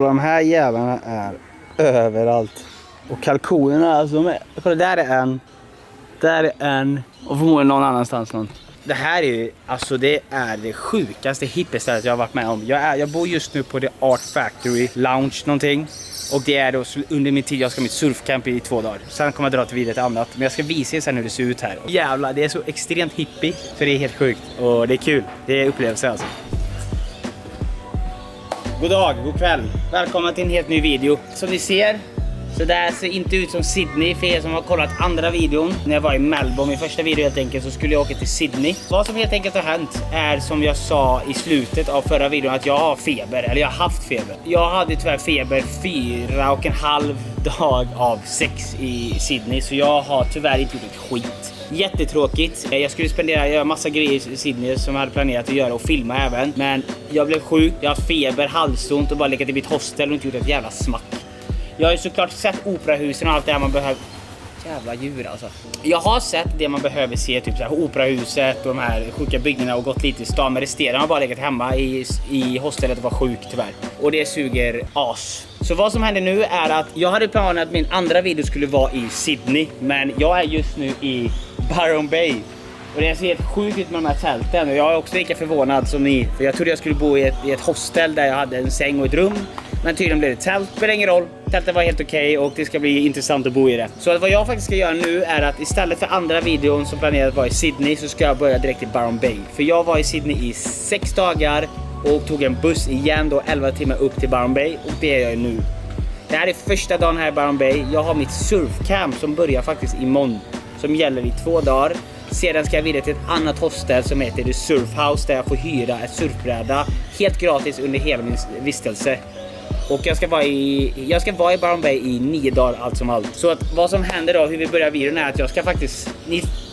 De här jävlarna är överallt. Och kalkonerna, alltså, kolla, där är en och förmodligen någon annanstans någon. Det här är, alltså det är det sjukaste hippiestället jag har varit med om. Jag bor just nu på The Art Factory Lounge någonting. Och det är då under min tid jag ska ha mitt surfcamp i 2 dagar. Sen kommer jag dra till vidare till annat. Men jag ska visa er sen hur det ser ut här. Och jävlar, det är så extremt hippie. Så det är helt sjukt. Och det är kul. Det är upplevelse alltså. God dag, god kväll. Välkomna till en helt ny video. Som ni ser, så där ser inte ut som Sydney. För er som har kollat andra videon. När jag var i Melbourne, min första video helt enkelt, så skulle jag åka till Sydney. Vad som helt enkelt har hänt är, som jag sa i slutet av förra videon, att jag har feber. Eller jag har haft feber. Jag hade tyvärr feber 4,5 dag av 6 i Sydney. Så jag har tyvärr inte gjort ett skit. Jättetråkigt. Jag skulle göra massa grejer i Sydney som jag hade planerat att göra och filma även. Men jag blev sjuk, jag har feber, halsont och bara legat i mitt hostel och inte gjort ett jävla smack. Jag har ju såklart sett operahusen och allt det här man behöver. Jävla djur alltså. Jag har sett det man behöver se, typ så här, operahuset och de här sjuka byggnaderna och gått lite i stan. Men resterande har bara legat hemma i hostelet och var sjuk tyvärr. Och det suger as. Så vad som händer nu är att jag hade planerat att min andra video skulle vara i Sydney. Men jag är just nu i Byron Bay. Och det ser helt sjukt ut med de här tälten. Och jag är också lika förvånad som ni. För jag trodde jag skulle bo i ett hostel där jag hade en säng och ett rum. Men tydligen blev det tält. Spelar ingen roll. Tältet var helt okej och det ska bli intressant att bo i det. Så vad jag faktiskt ska göra nu är att istället för andra videon som planerat var i Sydney, så ska jag börja direkt i Byron Bay. För jag var i Sydney i 6 dagar och tog en buss igen då 11 timmar upp till Byron Bay. Och det är jag nu. Det här är första dagen här i Byron Bay. Jag har mitt surfcamp som börjar faktiskt imorgon. Som gäller i 2 dagar. Sedan ska jag vidare till ett annat hostel som heter The Surf House, där jag får hyra ett surfbräda helt gratis under hela min vistelse. Och jag ska vara i Byron Bay i 9 dagar allt som allt. Så att vad som händer då, hur vi börjar videon, är att jag ska faktiskt...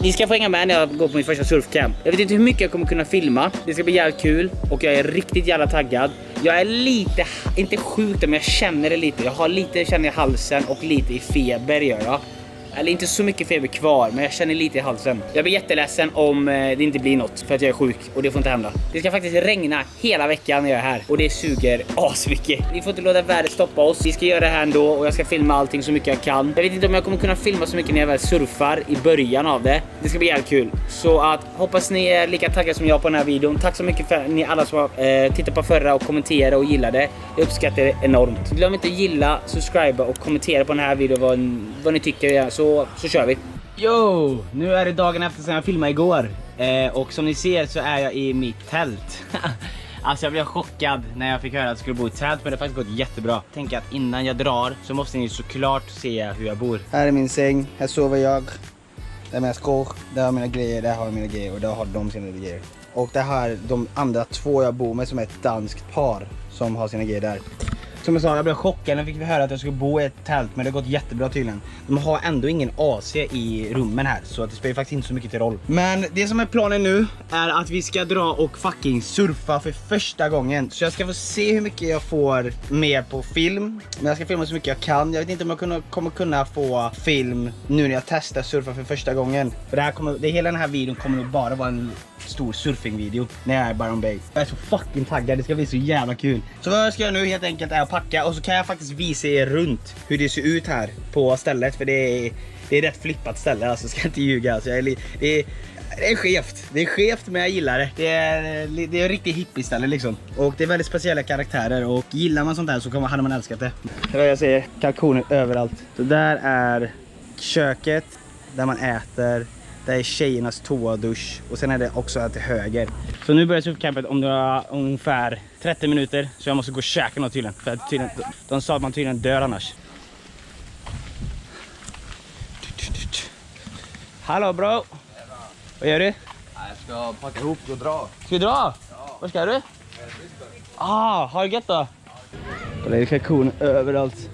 Ni ska få hänga med när jag går på min första surfcamp. Jag vet inte hur mycket jag kommer kunna filma. Det ska bli jävligt kul och jag är riktigt jävla taggad. Jag är lite, inte sjuk men jag känner det lite. Jag har lite, känner i halsen och lite i feber gör jag. Eller inte så mycket feber kvar, men jag känner lite i halsen. Jag blir jätteledsen om det inte blir något för att jag är sjuk. Och det får inte hända. Det ska faktiskt regna hela veckan när jag är här. Och det suger asmycket. Vi får inte låta vädret stoppa oss. Vi ska göra det här ändå och jag ska filma allting så mycket jag kan. Jag vet inte om jag kommer kunna filma så mycket när jag väl surfar i början av det. Det ska bli jävligt kul. Så att hoppas ni är lika taggade som jag på den här videon. Tack så mycket för ni alla som har tittat på förra och kommenterade och gillade. Jag uppskattar det enormt. Glöm inte att gilla, subscriba och kommentera på den här videon vad ni tycker. Så kör vi. Jo, nu är det dagen efter sen jag filmade igår. Och som ni ser så är jag i mitt tält. Alltså jag blev chockad när jag fick höra att jag skulle bo i tält. Men det har faktiskt gått jättebra. Tänk att innan jag drar så måste ni såklart se hur jag bor. Här är min säng, här sover jag. Där är mina skor, där har mina grejer, där har jag mina grejer och där har de sina grejer. Och det här de andra 2 jag bor med som är ett danskt par som har sina grejer där. Som jag sa, jag blev chockad när jag fick höra att jag skulle bo i ett tält, men det har gått jättebra tydligen. De har ändå ingen AC i rummen här, så att det spelar faktiskt inte så mycket till roll. Men det som är planen nu är att vi ska dra och fucking surfa för första gången. Så jag ska få se hur mycket jag får med på film. Men jag ska filma så mycket jag kan. Jag vet inte om jag kommer kunna få film nu när jag testar surfa för första gången. För hela den här videon kommer nog bara vara en stor surfingvideo när jag är i Byron Bay. Jag är så fucking taggad, det ska bli så jävla kul. Så vad jag ska göra nu helt enkelt är att packa och så kan jag faktiskt visa er runt hur det ser ut här på stället. För det är rätt flippat ställe, alltså ska jag inte ljuga. Alltså, det är skevt. Det är skevt men jag gillar det. Det är en riktigt hippie ställe liksom. Och det är väldigt speciella karaktärer och gillar man sånt här så hade man älskat det. Det är vad jag säger, kalkoner överallt. Så där är köket där man äter. Det är tjejernas toadusch och sen är det också här till höger. Så nu börjar surfcampet om ungefär 30 minuter. Så jag måste gå och käka något tydligen. För de sa att man tydligen dör annars. Hallå bro! Vad gör du? Jag ska packa ihop och dra. Ska du dra? Ja. Var ska du? Har du gett då? Det är kalkoner överallt.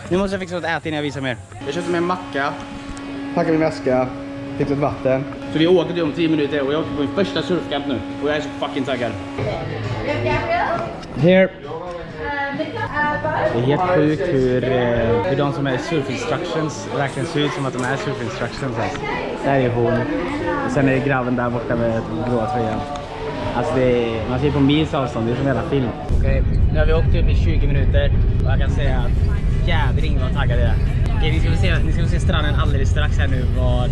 Nu måste jag fixa något att äta innan jag visar mer. Jag köpte med en macka. Packar min väska, fixat vatten. Så vi åker till om 10 minuter och jag åker på min första surfcamp nu. Och jag är så fucking taggad. Here. Det är helt sjukt hur de som är surfinstructions verkligen ser ut som att de är surfinstructions. Där är hon. Och sen är det grabben där borta med gråa tröjan. Alltså man ser på mils avstånd, det är som en jävla film. Okej, nu har vi åkt typ i 20 minuter och jag kan säga att jädring vad taggad jag är. Okej, ni ska se stranden alldeles strax här nu vad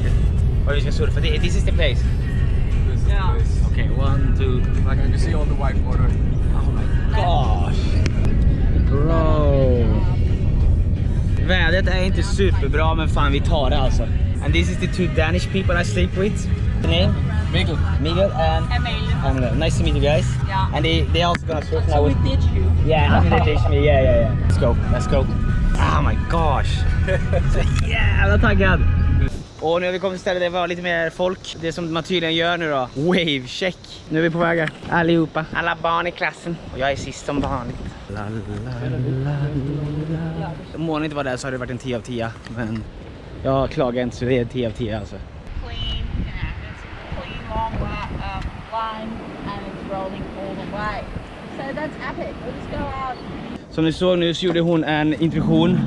vi ska surfa. This is the place. Yeah. Okej, 1, 2. Like you can see all the white water. Oh my gosh. Bro. Vädret är inte superbra, men fan vi tar det alltså. And this is the two Danish people I sleep with. The name? Miguel and Amelia. Nice to meet you guys. Yeah. And they also gonna surf now. So we ditch you. Yeah, they ditch me. Yeah. Let's go. Oh my gosh. Så jävla taggad. Och nu har vi kommit till stället där det var lite mer folk. Det som man tydligen gör nu då. Wave check. Nu är vi på väg här. Allihopa. Alla barn i klassen. Och jag är sist som vanligt. Om månen inte var där så hade det varit en 10 av 10. Men jag klagar inte så det är 10 av 10 alltså. Clean, it's clean long line and it's rolling all the way. So that's epic. We'll just go out. Som ni såg nu så gjorde hon en introduktion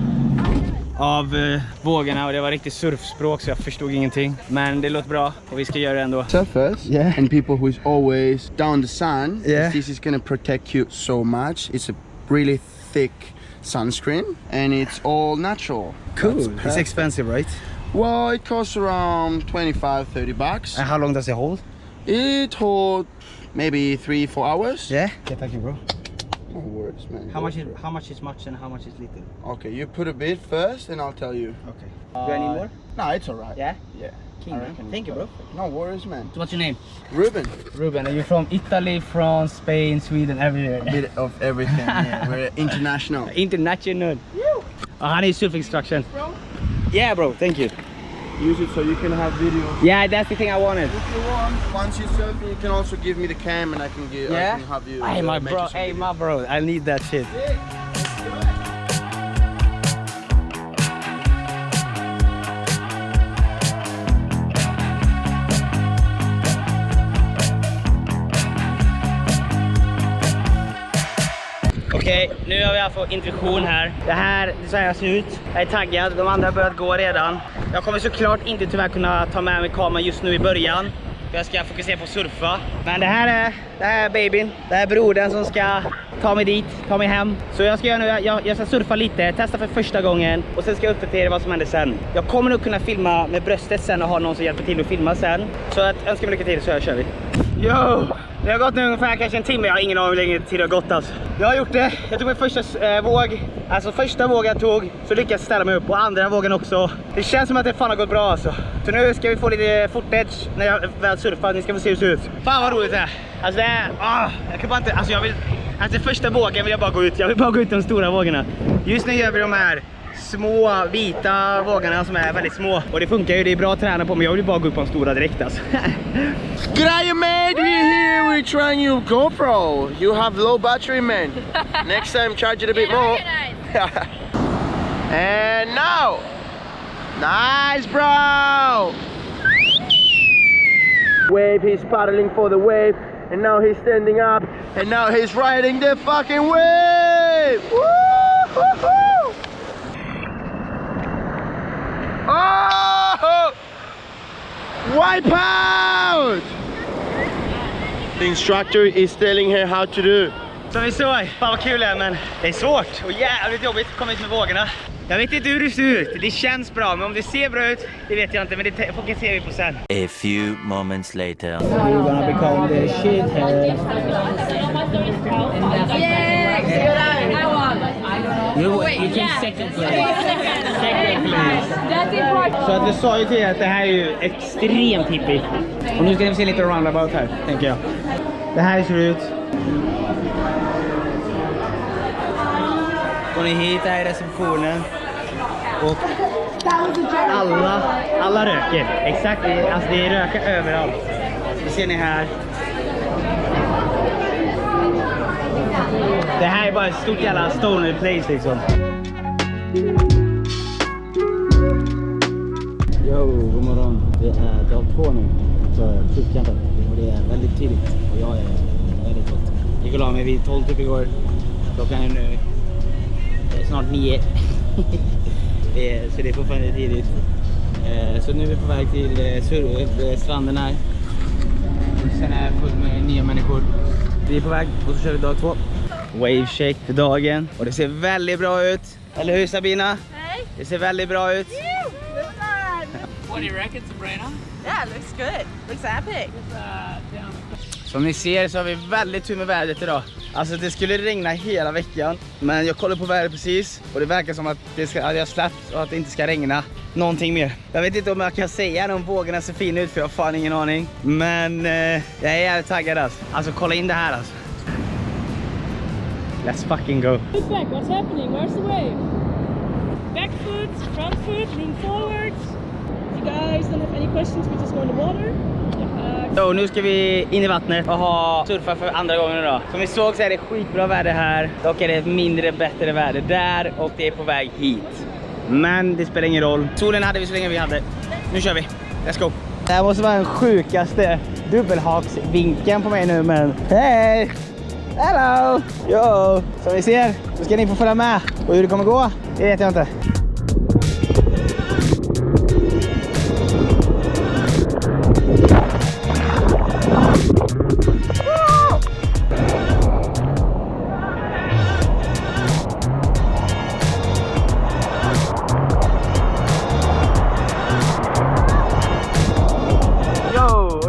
av vågorna och det var riktigt surfspråk så jag förstod ingenting. Men det låter bra och vi ska göra det ändå. Surfers and people who is always down the sun. Yeah. This is gonna protect you so much. It's a really thick sunscreen and it's all natural. Cool. That's It's perfect. expensive, right? Well, it costs around 25-30 bucks. And how long does it hold? It holds maybe 3-4 hours. Yeah. Okay, thank you, bro. No worries, man. How much is much and how much is little? Okay, you put a bit first and I'll tell you. Okay. Do I need more? No, it's alright. Yeah. Yeah. King, I man. reckon Thank you, bro. No worries, man. So what's your name? Ruben. Ruben. Are you from Italy, France, Spain, Sweden, everywhere? A bit of everything. Yeah, we're international. International. Han är surf instruction. Yeah, bro. Thank you. Use it so you can have videos. Yeah, that's the thing I wanted. If you want, once you surf, you can also give me the cam and I can give. Yeah. I can have you. Hey, my make bro. you some Hey, videos. my bro. I need that shit. Okej, nu har vi alltså introduktion här. Det är så här jag ser ut. Jag är taggad, de andra har börjat gå redan. Jag kommer såklart inte tyvärr kunna ta med mig kameran just nu i början. Jag ska fokusera på att surfa. Men det här är babyn. Det här är brodern som ska ta mig dit, ta mig hem. Så jag ska göra nu, jag ska surfa lite, testa för första gången. Och sen ska jag uppdatera vad som händer sen. Jag kommer nog kunna filma med bröstet sen och ha någon som hjälper till att filma sen. Så att önskar mig lycka till så här kör vi. Yo! Det har gått nu ungefär kanske en timme, jag har ingen aning hur länge tid det har gått alltså. Jag har gjort det, jag tog min första våg. Alltså första vågen jag tog så lyckades jag ställa mig upp och andra vågen också. Det känns som att det fan har gått bra alltså. Så nu ska vi få lite footage när jag väl surfar, ni ska få se hur det ser ut. Fan vad roligt det är. Alltså det är, jag kan bara inte, alltså jag vill, alltså första vågen vill jag bara gå ut. Jag vill bara gå ut de stora vågorna. Just nu gör vi de här små vita vågorna som är väldigt små. Och det funkar ju, det är bra att träna på, men jag vill bara gå upp på de stora direkt alltså. G'day, mate. We're here. We're trying your GoPro. You have low battery, man. Next time, charge it a bit more. And now, nice, bro. Wave. He's paddling for the wave, and now he's standing up, and now he's riding the fucking wave. Woo-hoo-hoo. Oh! Wipe out! The instructor is telling her how to do. Som vi såg, fan vad kul det är, men det är svårt och jävligt jobbigt att komma ut med vågorna. Jag vet inte hur det ser ut, det känns bra, men om det ser bra ut, det vet jag inte, men det fokuserar vi på sen. A few moments later. You're gonna become the shithead. You can second place. Second place. Så att du sa ju till att det här är ju extremt hippie. Och nu ska vi se lite roundabout här, tänker jag. Det här ser ut. Går ni hit, här är receptionen. Och alla röker. Exakt, alltså det är röka överallt. Det ser ni här. Det här är bara ett stort jävla stoner place liksom. Yo, god morgon. Det är dag 2 nu för surfcampen och det är väldigt tidigt och jag är väldigt trött. Jag gick och la mig vid 12 typ igår. Klockan är nu snart 9. Så det är fortfarande tidigt. Så nu är vi på väg till stranden här. Sen är jag full med nya människor. Vi är på väg och så kör vi dag 2. wave shake för dagen. Och det ser väldigt bra ut. Eller hur Sabina? Hey, Det ser väldigt bra ut. look fun. What do you reckon, Sabrina? Yeah, looks good. Looks epic. Som ni ser så har vi väldigt tur med vädret idag. Alltså det skulle regna hela veckan. Men jag kollar på vädret precis. Och det verkar som att att jag släppt och att det inte ska regna någonting mer. Jag vet inte om jag kan säga om vågorna ser fina ut för jag har fan ingen aning. Men jag är jävligt taggad alltså. Alltså kolla in det här alltså. Let's fucking go. Look back, what's happening? Where's the wave? Back foot, front foot, lean forwards. If you guys don't have any questions, we just go in the water. Så nu ska vi in i vattnet och ha surfa för andra gången idag. Som vi såg så är det skitbra väder här. Dock är det mindre bättre väder där och det är på väg hit. Men det spelar ingen roll. Solen hade vi så länge vi hade. Nu kör vi. Let's go. Det här måste vara den sjukaste dubbelhaksvinkeln på mig nu, men hej! Hello! Jo! Som ni ser så ska ni få följa med. Och hur det kommer gå, det vet jag inte.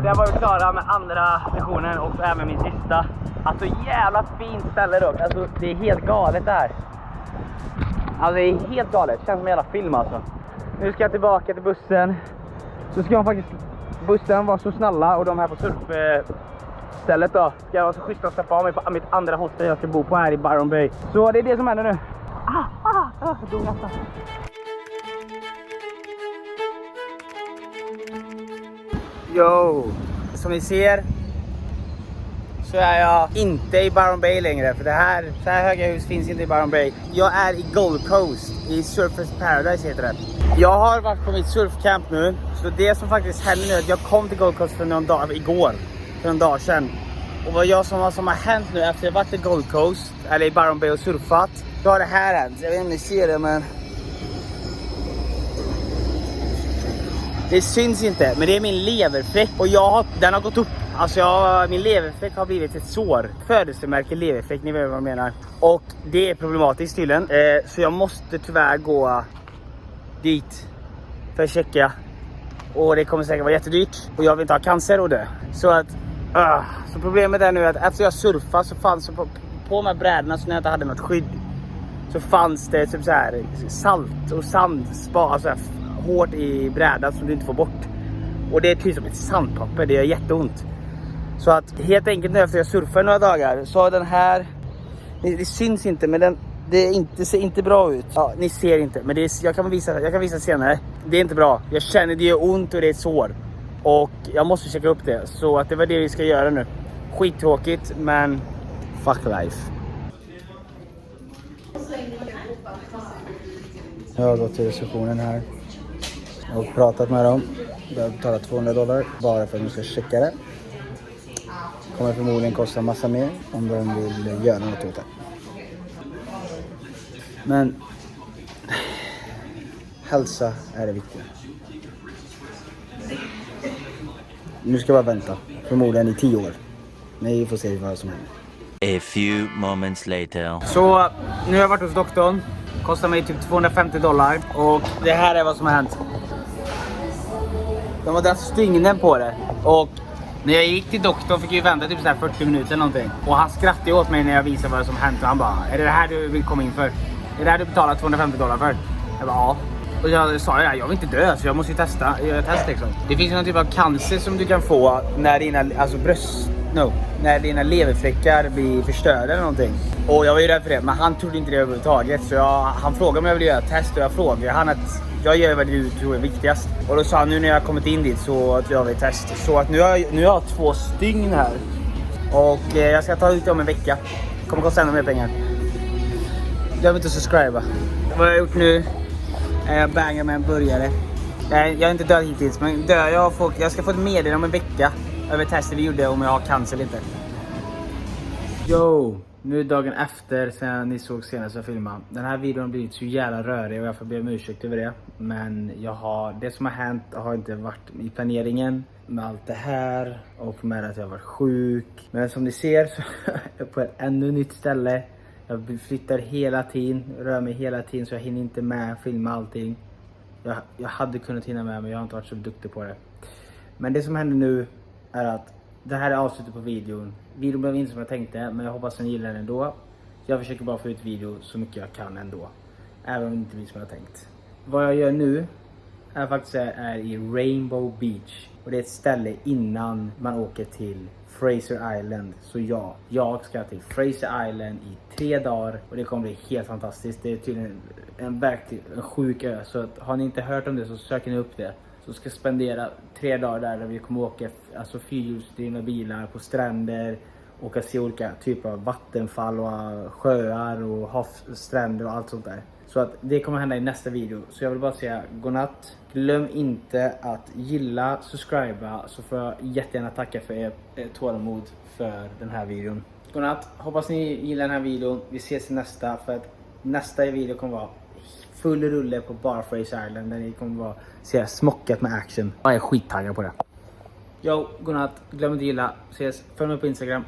Jag var klara med andra sessionen och även min sista. Alltså jävla fint ställe dock. Alltså det är helt galet där. Alltså det är helt galet. Det känns som en jävla film alltså. Nu ska jag tillbaka till bussen. Så ska jag faktiskt bussen vara så snälla och de här på surfstället då ska jag vara så schyssta att släppa av mig på mitt andra hostel jag ska bo på här i Byron Bay. Så det är det som händer nu. Jag dog nästan. Yo, som ni ser så är jag inte i Byron Bay längre. För det här, så här höga hus finns inte i Byron Bay. Jag är i Gold Coast, i Surfers Paradise heter det. Jag har varit på mitt surfcamp nu. Så det som faktiskt händer nu är att jag kom till Gold Coast för någon dag, igår. För en dag sedan. Och vad som har hänt nu efter jag varit i Gold Coast, eller i Byron Bay och surfat, så har det här hänt. Jag vet inte om ni ser det, men det syns inte, men det är min leverfläck och den har gått upp. Alltså min leverfläck har blivit ett sår. Födelsemärke leverfläck, ni vet vad jag menar. Och det är problematiskt tydligen. Så jag måste tyvärr gå dit för att checka. Och det kommer säkert vara jättedyrt. Och jag vill inte ha cancer och det. Så problemet är nu att efter jag surfade så fanns på de här brädorna så när jag inte hade något skydd, så fanns det typ så här salt och sand, alltså hårt i brädan som du inte får bort. Och det är typ som ett sandpapper, det gör jätteont. Så att helt enkelt nu efter jag surfar några dagar så har den här, det syns inte men det ser inte bra ut. Ja, ni ser inte, men jag kan visa senare. Det är inte bra, jag känner det gör ont och det är ett sår. Och jag måste checka upp det, så att det var det vi ska göra nu. Skittråkigt, men fuck life. Jag har gått till receptionen här och pratat med dem. Jag har betalat $200 bara för att de ska checka det. Kommer förmodligen kosta massa mer om de vill göra något åt det. Men hälsa är det viktiga. Nu ska jag bara vänta. Förmodligen i 10 år. Men vi får se vad som händer. A few moments later. Så nu har jag varit hos doktorn. Kostar mig typ $250. Och det här är vad som har hänt. De har dragit stygnen på det. Och när jag gick till doktorn fick jag vänta typ så här 40 minuter eller någonting. Och han skrattade åt mig när jag visade vad som hänt. Och han bara, är det här du vill komma in för? Är det här du betalar $250 för? Jag bara, ja. Och jag sa, jag vill inte dö så jag måste ju göra test liksom. Det finns ju någon typ av cancer som du kan få när dina, alltså när dina leverfläckar blir förstörda eller någonting. Och jag var ju rädd för det, men han trodde inte det överhuvudtaget. Så han frågade om jag ville göra test och jag frågade han att jag gör vad du tror är viktigast. Och då sa han nu när jag har kommit in dit så att jag vill test. Så att nu har jag 2 stygn här. Och jag ska ta ut om en vecka. Kommer kosta ännu mer pengar. Glöm inte att subscriba. Vad jag har gjort nu är jag bangar med en burgare. Jag är inte död hittills, men dör jag ska få ett meddelande om en vecka över testet vi gjorde om jag har cancer eller inte. Yo, nu är dagen efter sen ni såg senast jag filmade. Den här videon har blivit så jävla rörig och jag får be om ursäkt över det. Men det som har hänt har inte varit i planeringen med allt det här och med att jag har varit sjuk. Men som ni ser så är jag på ett ännu nytt ställe. Jag flyttar hela tiden, rör mig hela tiden så jag hinner inte med filma allting. Jag hade kunnat hinna med men jag har inte varit så duktig på det. Men det som händer nu är att det här är avslutet på videon. Videon blev inte som jag tänkte men jag hoppas att ni gillar den ändå. Jag försöker bara få ut video så mycket jag kan ändå. Även om det inte blir som jag tänkt. Vad jag gör nu är faktiskt är i Rainbow Beach. Och det är ett ställe innan man åker till Fraser Island. Så jag ska till Fraser Island i 3 dagar. Och det kommer bli helt fantastiskt. Det är tydligen en sjuk ö. Så att, har ni inte hört om det så söker ni upp det. Så ska spendera 3 dagar där vi kommer åka alltså fyrhjulsdrivna bilar på stränder. Och se olika typer av vattenfall och sjöar och havsstränder och allt sånt där. Så att det kommer hända i nästa video. Så jag vill bara säga godnatt. Glöm inte att gilla, subscriba. Så får jag jättegärna tacka för er tålamod för den här videon. Godnatt. Hoppas ni gillar den här videon. Vi ses i nästa. För att nästa video kommer vara full rulle på bara Fraser Island. Där ni kommer vara se smockat med action. Jag är skittaggad på det. Yo, godnatt. Glöm inte att gilla. Ses. Följ mig på Instagram.